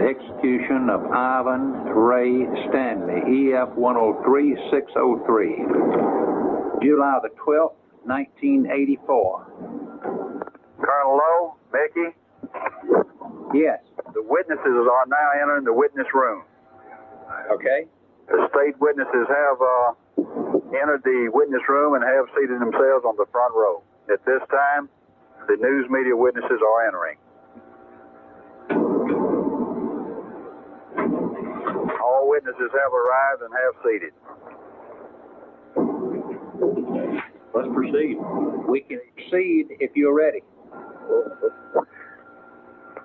the execution of Ivon Ray Stanley, EF 103603, July the 12th, 1984. Colonel Lowe, Mickey? Yes. The witnesses are now entering the witness room. Okay. The state witnesses have entered the witness room and have seated themselves on the front row. At this time, the news media witnesses are entering. All witnesses have arrived and have seated. Let's proceed. We can proceed if you're ready.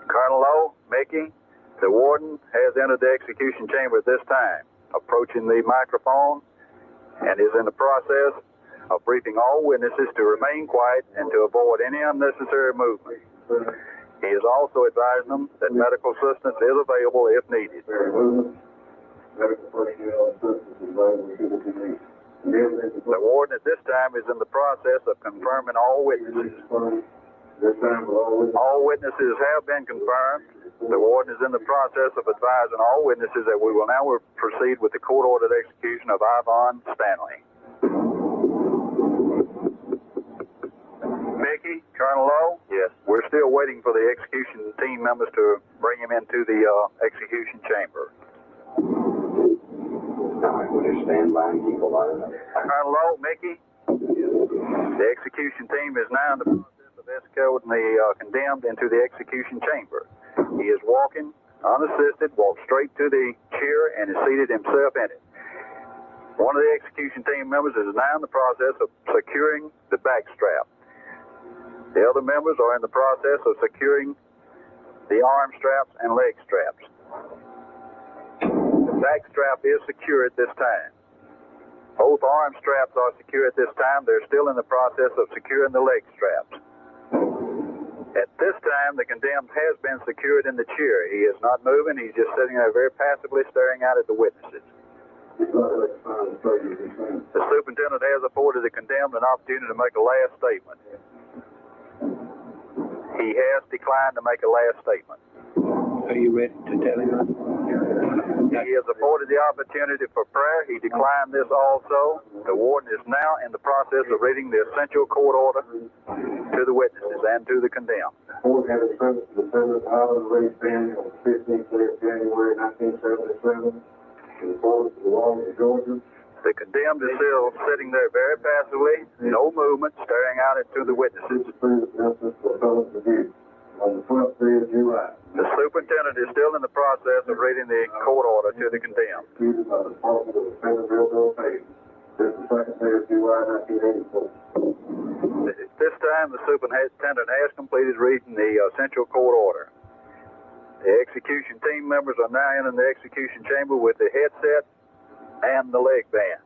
Colonel Lowe, Mickey, the warden has entered the execution chamber at this time, approaching the microphone, and is in the process of briefing all witnesses to remain quiet and to avoid any unnecessary movement. He is also advising them that medical assistance is available if needed. The warden at this time is in the process of confirming all witnesses. All witnesses have been confirmed. The warden is in the process of advising all witnesses that we will now proceed with the court-ordered execution of Ivon Stanley. Mickey, Colonel Lowe? Yes. We're still waiting for the execution team members to bring him into the execution chamber. Would you stand by and keep a line? Colonel Lowe, Mickey? The execution team is now in the process of escorting the condemned into the execution chamber. He is walking unassisted, walked straight to the chair, and has seated himself in it. One of the execution team members is now in the process of securing the back strap. The other members are in the process of securing the arm straps and leg straps. The back strap is secure at this time. Both arm straps are secure at this time. They're still in the process of securing the leg straps. At this time, the condemned has been secured in the chair. He is not moving. He's just sitting there very passively staring out at the witnesses. The superintendent has afforded the condemned an opportunity to make a last statement. He has declined to make a last statement. Are you ready to tell him? He has afforded the opportunity for prayer. He declined this also. The warden is now in the process of reading the essential court order to the witnesses and to the condemned. Court had a sentence to defendant Ivon Ray Stanley on the 15th day of January 1977 in accordance with the laws of Georgia. The condemned is still sitting there very passively, no movement, staring out into the witnesses. On the 12th day of July. The superintendent is still in the process of reading the court order to the condemned. Executed by the Department of Defense Pay. This is the 2nd day of July 1984. At this time, the superintendent has completed reading the essential court order. The execution team members are now in the execution chamber with the headset and the leg band.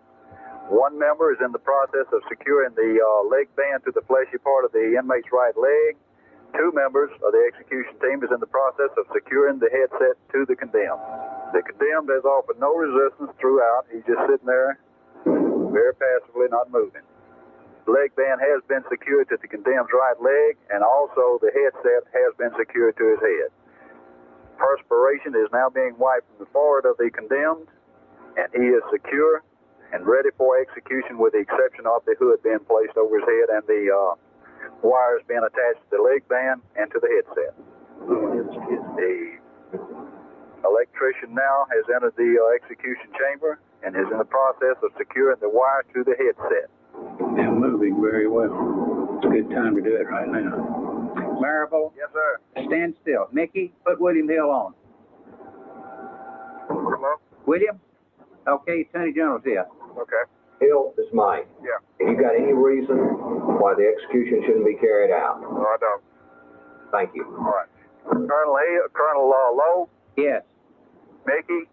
One member is in the process of securing the leg band to the fleshy part of the inmate's right leg. Two members of the execution team is in the process of securing the headset to the condemned. The condemned has offered no resistance throughout. He's just sitting there very passively, not moving. The leg band has been secured to the condemned's right leg, and also the headset has been secured to his head. Perspiration is now being wiped from the forehead of the condemned, and he is secure and ready for execution with the exception of the hood being placed over his head and the wires being attached to the leg band and to the headset. The electrician now has entered the execution chamber and is in the process of securing the wire to the headset. They're moving very well. It's a good time to do it right now. Marable? Yes, sir. Stand still. Mickey, put William Hill on. Hello? William? Okay, Attorney General's here. Okay. Hill, this is Mike. Yeah. Have you got any reason why the execution shouldn't be carried out? No, I don't. Thank you. All right. Colonel Lowe? Yes. Mickey,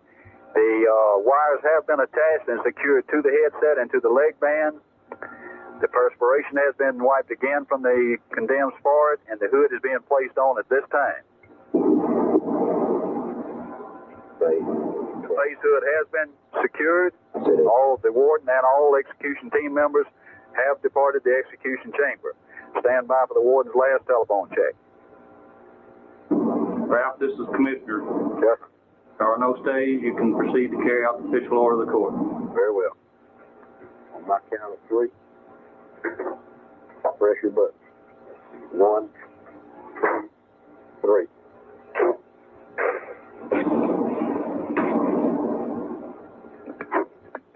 the wires have been attached and secured to the headset and to the leg band. The perspiration has been wiped again from the condemned's forehead, and the hood is being placed on at this time. The face hood has been secured. All the warden and all execution team members have departed the execution chamber. Stand by for the warden's last telephone check. Ralph, this is Commissioner. Yes. are no stays, you can proceed to carry out the official order of the court. Very well. On my count of 3, press your button. 1, 2, 3.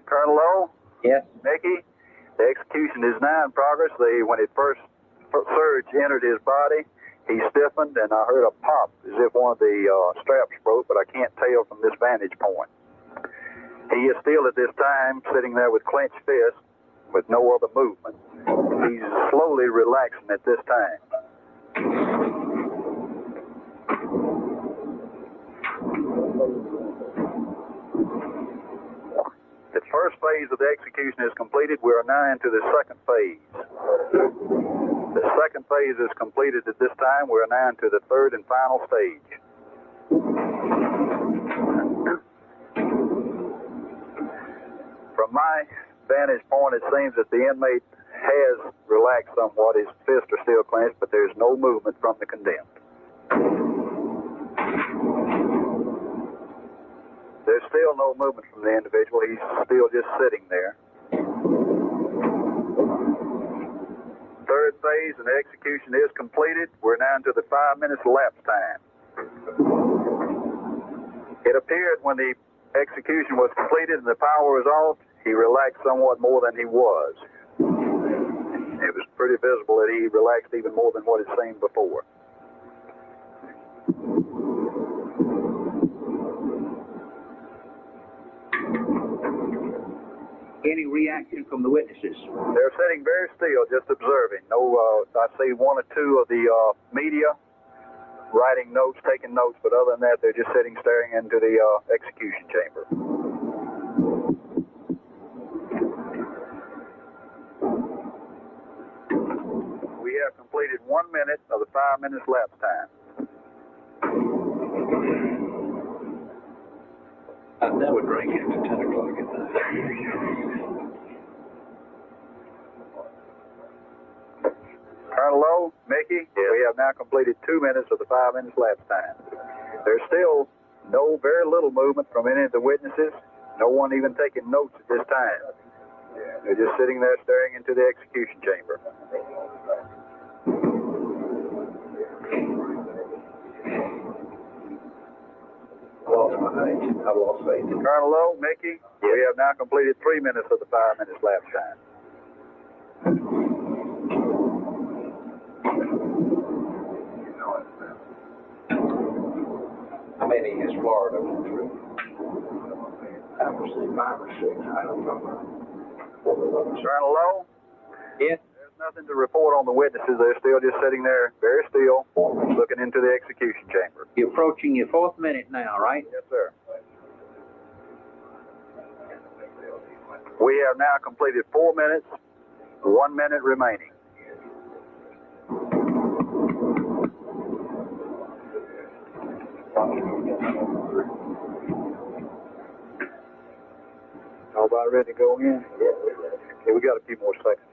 Colonel Lowe? Yes. Mickey, the execution is now in progress. When it first surge entered his body, he stiffened, and I heard a pop as if one of the straps broke, but I can't tell from this vantage point. He is still at this time sitting there with clenched fists with no other movement. He's slowly relaxing at this time. The first phase of the execution is completed. We are now into the second phase. The second phase is completed at this time. We are now into the third and final stage. From my vantage point, it seems that the inmate has relaxed somewhat. His fists are still clenched, but there's no movement from the condemned. There's still no movement from the individual. He's still just sitting there. Third phase and the execution is completed. We're now into the 5 minutes elapsed time. It appeared when the execution was completed and the power was off, he relaxed somewhat more than he was. It was pretty visible that he relaxed even more than what had seemed before. Any reaction from the witnesses? They're sitting very still, just observing. I see 1 or 2 of the media writing notes, taking notes, but other than that, they're just sitting staring into the execution chamber. We have completed 1 minute of the 5 minutes lapse time. I never drink after 10 o'clock at night. Colonel Lowe, Mickey, we have now completed 2 minutes of the 5 minutes lapse time. There's still very little movement from any of the witnesses. No one even taking notes at this time. They're just sitting there staring into the execution chamber. I've lost faith. Colonel Lowe, Mickey, we have now completed 3 minutes of the 5 minutes lapse time. How many is Florida went through? I would say 5 or 6. I don't know. Colonel Lowe? Yes. There's nothing to report on the witnesses. They're still just sitting there, very still, looking into the execution chamber. You're approaching your 4th minute now, right? Yes, sir. We have now completed 4 minutes, 1 minute remaining. All about ready to go in? Okay, we got a few more seconds.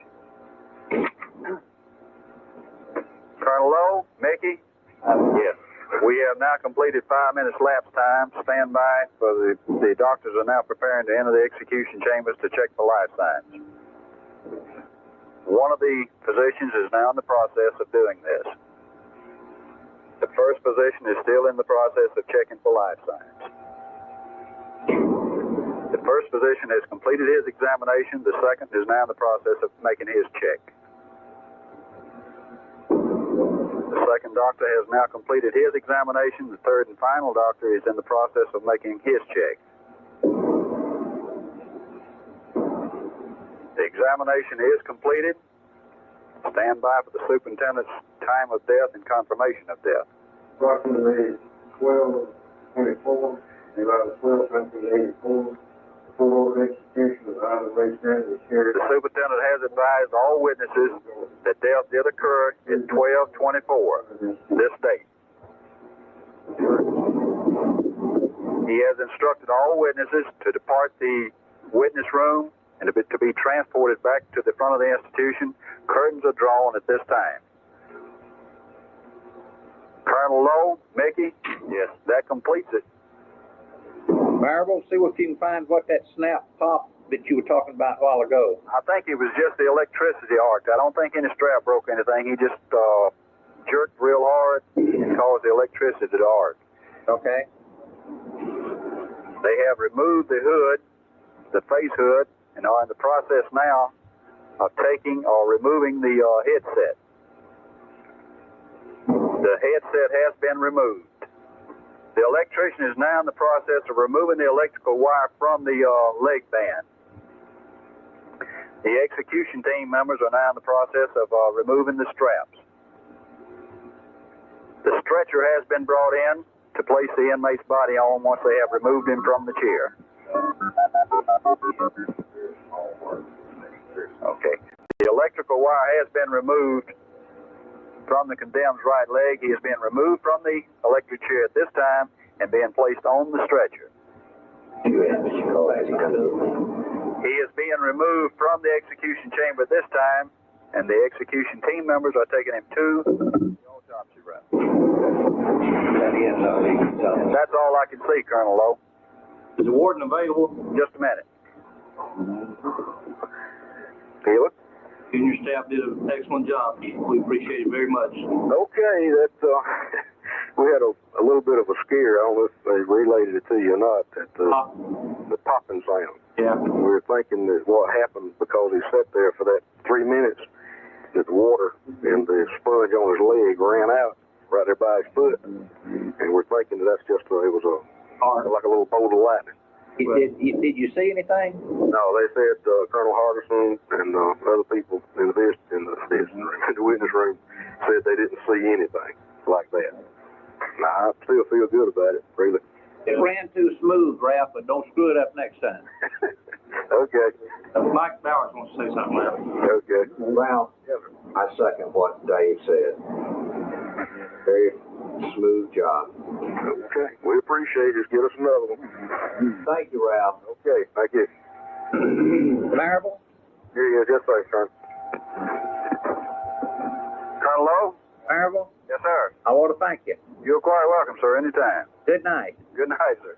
Colonel Lowe, Mickey? Yes. We have now completed 5 minutes lapse time. Stand by for the doctors are now preparing to enter the execution chambers to check for life signs. One of the physicians is now in the process of doing this. The first physician is still in the process of checking for life signs. The first physician has completed his examination. The second is now in the process of making his check. The second doctor has now completed his examination. The third and final doctor is in the process of making his check. The examination is completed. Stand by for the superintendent's time of death and confirmation of death. Approximately 12:24, about 12:84. Full execution of Ivon Ray Stanley was carried The out. superintendent has advised all witnesses that death did occur at 12:24, this date. He has instructed all witnesses to depart the witness room and to be transported back to the front of the institution. Curtains are drawn at this time. Colonel Lowe, Mickey? Yes. That completes it. Marvel, see if you can find what that snap pop that you were talking about a while ago. I think it was just the electricity arc. I don't think any strap broke anything. He just jerked real hard and caused the electricity to arc. Okay. They have removed the hood, the face hood, and are in the process now of taking or removing the headset. The headset has been removed. The electrician is now in the process of removing the electrical wire from the leg band. The execution team members are now in the process of removing the straps. The stretcher has been brought in to place the inmate's body on once they have removed him from the chair. Okay. The electrical wire has been removed from the condemned's right leg. He is being removed from the electric chair at this time and being placed on the stretcher. He is being removed from the execution chamber at this time, and the execution team members are taking him to the autopsy room. That's all I can see, Colonel Lowe. Is the warden available? Just a minute. Felix? Junior staff did an excellent job. We appreciate it very much. Okay, that's, we had a little bit of a scare. I don't know if they related it to you or not, that the popping sound. Yeah. We were thinking that what happened because he sat there for that 3 minutes, that the water and the sponge on his leg ran out right there by his foot. And we're thinking that that's just, it was like a little bolt of lightning. Did you see anything? No, they said Colonel Hardison and other people in the witness room said they didn't see anything like that. Now, I still feel good about it, really. It ran too smooth, Ralph, but don't screw it up next time. Okay. Mike Bowers wants to say something, Ralph. Okay. Ralph, I second what Dave said. Very smooth job. Okay. We appreciate it. Just get us another one. Thank you, Ralph. Okay. Thank you. Marvel? Here you go. Just thanks, Colonel. Colonel Lowe? Marvel? Yes, sir. I want to thank you. You're quite welcome, sir, anytime. Good night. Good night, sir.